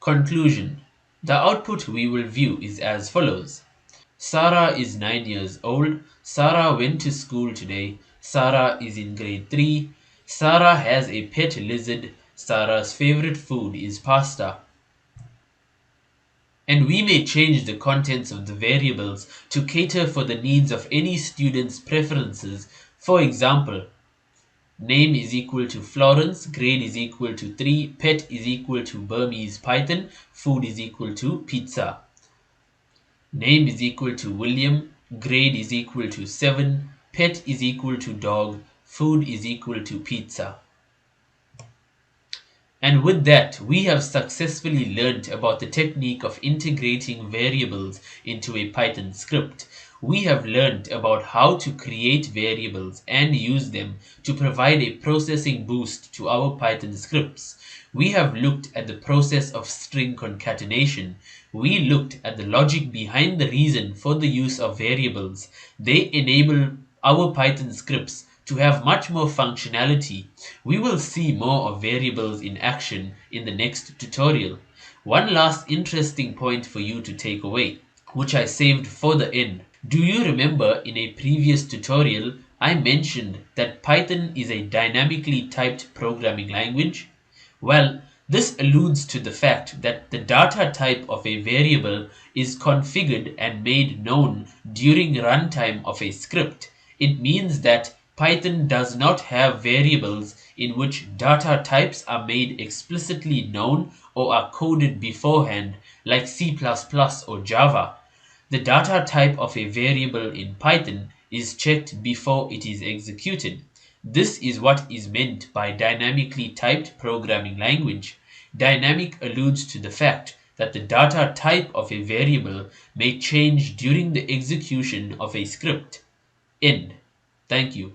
Conclusion. The output we will view is as follows. Sarah is 9 years old. Sarah went to school today. Sarah is in grade 3. Sarah has a pet lizard. Sarah's favorite food is pasta. And we may change the contents of the variables to cater for the needs of any student's preferences. For example, name is equal to Florence, grade is equal to 3, pet is equal to Burmese python, food is equal to pizza. Name is equal to William, grade is equal to 7, pet is equal to dog, food is equal to pizza. And with that, we have successfully learnt about the technique of integrating variables into a Python script. We have learnt about how to create variables and use them to provide a processing boost to our Python scripts. We have looked at the process of string concatenation. We looked at the logic behind the reason for the use of variables. They enable our Python scripts to have much more functionality. We will see more of variables in action in the next tutorial. One last interesting point for you to take away, which I saved for the end. Do you remember in a previous tutorial I mentioned that Python is a dynamically typed programming language? Well, this alludes to the fact that the data type of a variable is configured and made known during runtime of a script. It means that Python does not have variables in which data types are made explicitly known or are coded beforehand like C++ or Java. The data type of a variable in Python is checked before it is executed. This is what is meant by dynamically typed programming language. Dynamic alludes to the fact that the data type of a variable may change during the execution of a script. End. Thank you.